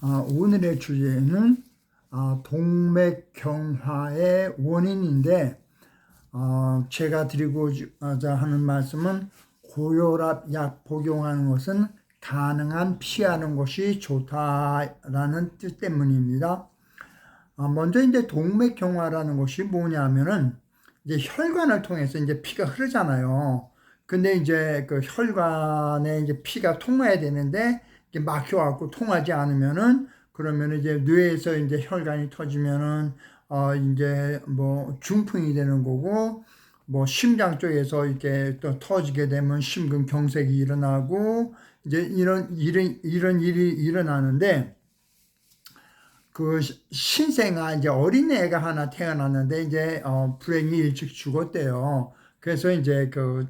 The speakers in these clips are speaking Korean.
오늘의 주제는 동맥경화의 원인인데, 제가 드리고자 하는 말씀은 고혈압 약 복용하는 것은 가능한 피하는 것이 좋다라는 뜻 때문입니다. 먼저 이제 동맥경화라는 것이 뭐냐면은 이제 혈관을 통해서 이제 피가 흐르잖아요. 근데 이제 그 혈관에 이제 피가 통해야 되는데 이게 막혀갖고 통하지 않으면은 그러면 이제 뇌에서 이제 혈관이 터지면은 이제 뭐 중풍이 되는 거고, 뭐 심장 쪽에서 이렇게 또 터지게 되면 심근경색이 일어나고 이제 이런 일이 일어나는데, 그 신생아 이제 어린애가 하나 태어났는데 이제 불행히 일찍 죽었대요. 그래서 이제 그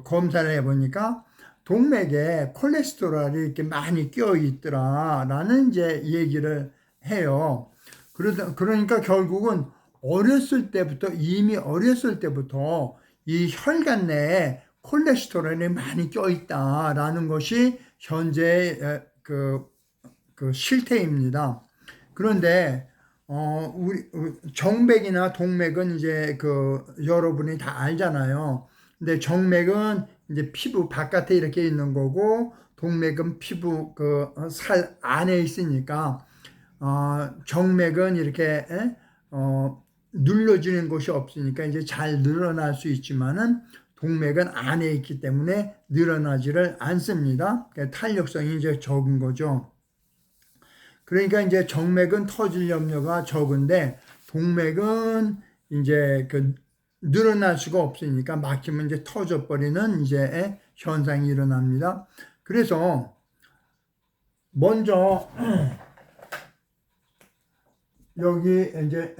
검사를 해보니까 동맥에 콜레스테롤이 이렇게 많이 끼어 있더라라는 이제 얘기를 해요. 그러니까 결국은 이미 어렸을 때부터 이 혈관 내에 콜레스테롤이 많이 껴 있다라는 것이 현재의 그 실태입니다. 그런데 우리 정맥이나 동맥은 이제 여러분이 다 알잖아요. 근데 정맥은 이제 피부 바깥에 이렇게 있는 거고, 동맥은 피부 살 안에 있으니까 정맥은 이렇게 눌러지는 곳이 없으니까 이제 잘 늘어날 수 있지만은 동맥은 안에 있기 때문에 늘어나지를 않습니다. 탄력성이 이제 적은 거죠. 그러니까 이제 정맥은 터질 염려가 적은데 동맥은 이제 늘어날 수가 없으니까 막히면 이제 터져버리는 이제 현상이 일어납니다. 그래서 먼저 여기 이제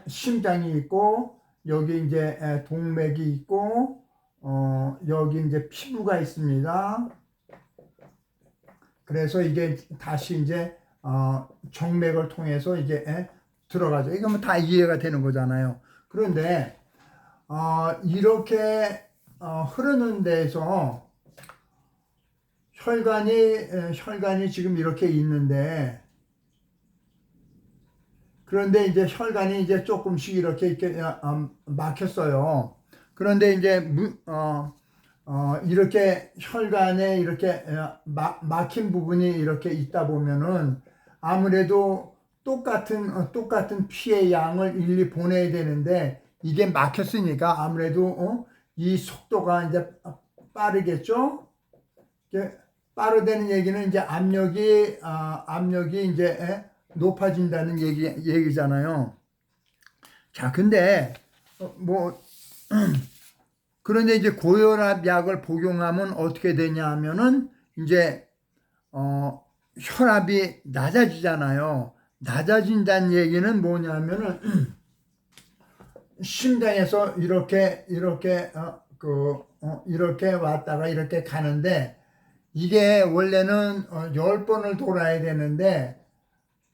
심장이 있고, 여기 이제 동맥이 있고, 여기 이제 피부가 있습니다. 그래서 이게 다시 이제 정맥을 통해서 이제 들어가죠. 이거 뭐 다 이해가 되는 거잖아요. 그런데 이렇게 흐르는 데서 혈관이 지금 이렇게 있는데, 그런데 이제 혈관이 이제 조금씩 이렇게 막혔어요. 그런데 이제 이렇게 혈관에 이렇게 막힌 부분이 이렇게 있다 보면은 아무래도 똑같은 피의 양을 일일이 보내야 되는데, 이게 막혔으니까 아무래도 이 속도가 이제 빠르겠죠. 빠르다는 얘기는 이제 압력이 이제 높아진다는 얘기잖아요. 자, 근데 그런데 이제 고혈압 약을 복용하면 어떻게 되냐 하면은 이제 혈압이 낮아지잖아요. 낮아진다는 얘기는 뭐냐면은 심장에서 이렇게 왔다가 이렇게 가는데, 이게 원래는 10번을 돌아야 되는데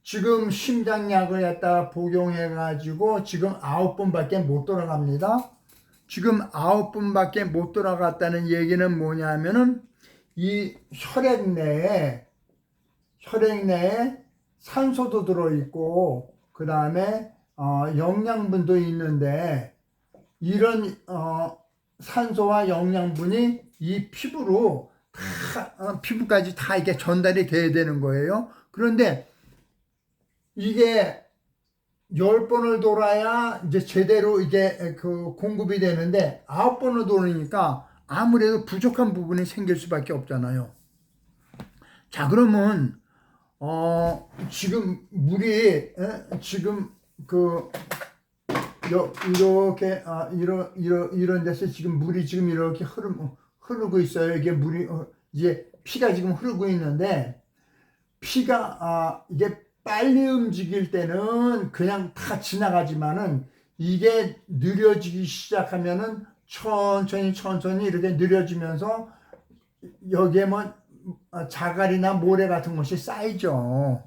지금 심장약을 갖다가 복용해가지고 지금 9번밖에 못 돌아갑니다. 지금 9번밖에 못 돌아갔다는 얘기는 뭐냐면은 이 혈액 내에 산소도 들어있고, 그 다음에 영양분도 있는데, 이런 산소와 영양분이 이 피부까지 다 이게 전달이 돼야 되는 거예요. 그런데 이게 10번을 돌아야 이제 제대로 이게 공급이 되는데 9번을 돌으니까 아무래도 부족한 부분이 생길 수밖에 없잖아요. 자, 그러면 지금 물이 지금 이렇게 이런 데서 지금 물이 지금 이렇게 흐르고 있어요. 이게 물이 이제 피가 지금 흐르고 있는데, 피가 이게 빨리 움직일 때는 그냥 다 지나가지만은 이게 느려지기 시작하면은 천천히 이렇게 느려지면서 여기에 뭐 자갈이나 모래 같은 것이 쌓이죠.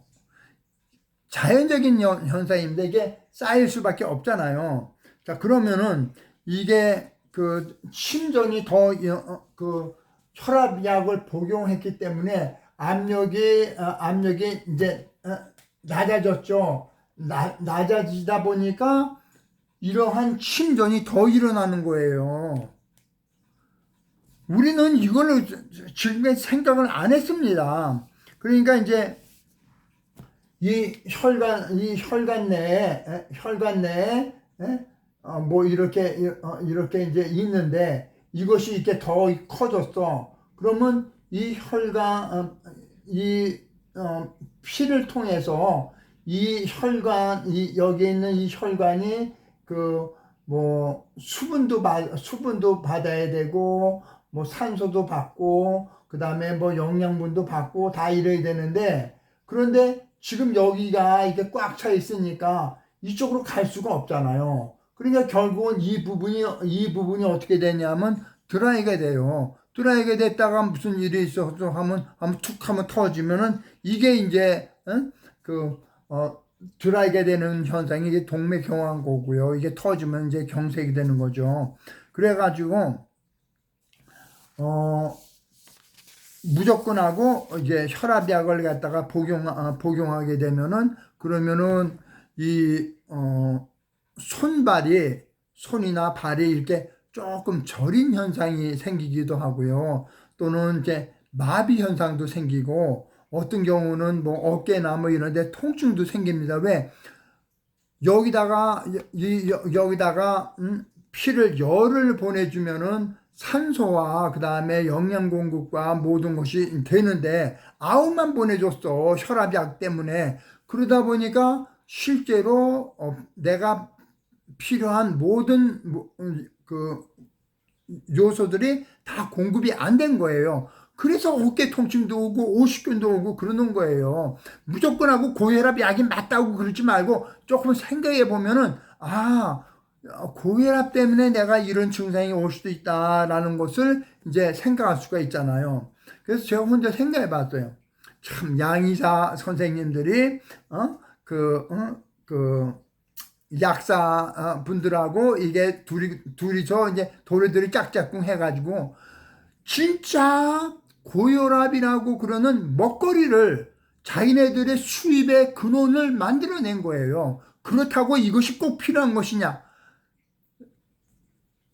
자연적인 현상인데 이게 쌓일 수밖에 없잖아요. 자, 그러면은 이게 심전이 더 혈압약을 복용했기 때문에 압력이 이제 낮아졌죠. 낮아지다 보니까 이러한 침전이 더 일어나는 거예요. 우리는 이걸로 지금까지 생각을 안 했습니다. 그러니까 이제 이 혈관 내에 뭐 이렇게 이제 있는데 이것이 이렇게 더 커졌어. 그러면 이 피를 통해서 여기 있는 이 혈관이 그 뭐 수분도 받아야 되고 뭐 산소도 받고 그다음에 뭐 영양분도 받고 다 이래야 되는데, 그런데 지금 여기가 이렇게 꽉 차 있으니까 이쪽으로 갈 수가 없잖아요. 그러니까 결국은 이 부분이 어떻게 되냐면 드라이가 돼요. 드라이가 됐다가 무슨 일이 있어서 한번 툭 하면 터지면은 이게 이제 드라이가 되는 현상이 이게 동맥경화고고요. 이게 터지면 이제 경색이 되는 거죠. 그래가지고 무조건 하고 이제 혈압약을 갖다가 복용하게 되면은, 그러면은 손이나 발이 이렇게 조금 저린 현상이 생기기도 하고요. 또는 이제 마비 현상도 생기고, 어떤 경우는 뭐 어깨나 뭐 이런 데 통증도 생깁니다. 왜? 여기다가 피를 열을 보내주면은 산소와 그 다음에 영양 공급과 모든 것이 되는데 아웃만 보내줬어, 혈압약 때문에. 그러다 보니까 실제로 내가 필요한 모든 그 요소들이 다 공급이 안 된 거예요. 그래서 어깨 통증도 오고 오십견도 오고 그러는 거예요. 무조건 하고 고혈압 약이 맞다고 그러지 말고 조금 생각해 보면은, 고혈압 때문에 내가 이런 증상이 올 수도 있다라는 것을 이제 생각할 수가 있잖아요. 그래서 제가 혼자 생각해 봤어요. 참 양의사 선생님들이 그 약사 분들하고 이게 둘이서 이제 도리들이 짝짝꿍 해가지고 진짜 고혈압이라고 그러는 먹거리를 자기네들의 수입의 근원을 만들어낸 거예요. 그렇다고 이것이 꼭 필요한 것이냐?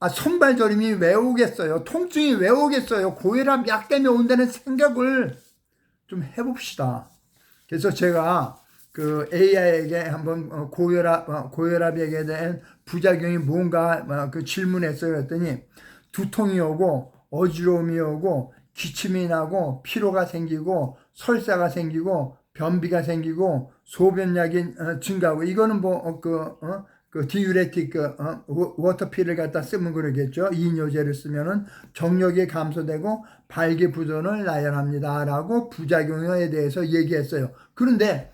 손발저림이 왜 오겠어요? 통증이 왜 오겠어요? 고혈압 약 때문에 온다는 생각을 좀 해봅시다. 그래서 제가 그 AI에게 한번 고혈압에 대한 부작용이 뭔가 그 질문했어요. 그랬더니 두통이 오고 어지러움이 오고 기침이 나고 피로가 생기고 설사가 생기고 변비가 생기고 소변량이 증가하고, 이거는 그 디유레틱 워터필을 갖다 쓰면 그러겠죠. 이뇨제를 쓰면은 정력이 감소되고 발기부전을 나열합니다 라고 부작용에 대해서 얘기했어요. 그런데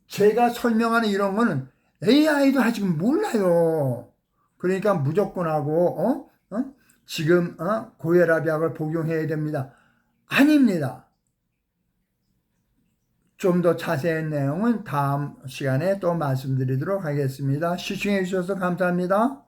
제가 설명하는 이런 거는 AI도 아직 몰라요. 그러니까 무조건 하고 지금 고혈압 약을 복용해야 됩니다. 아닙니다. 좀 더 자세한 내용은 다음 시간에 또 말씀드리도록 하겠습니다. 시청해 주셔서 감사합니다.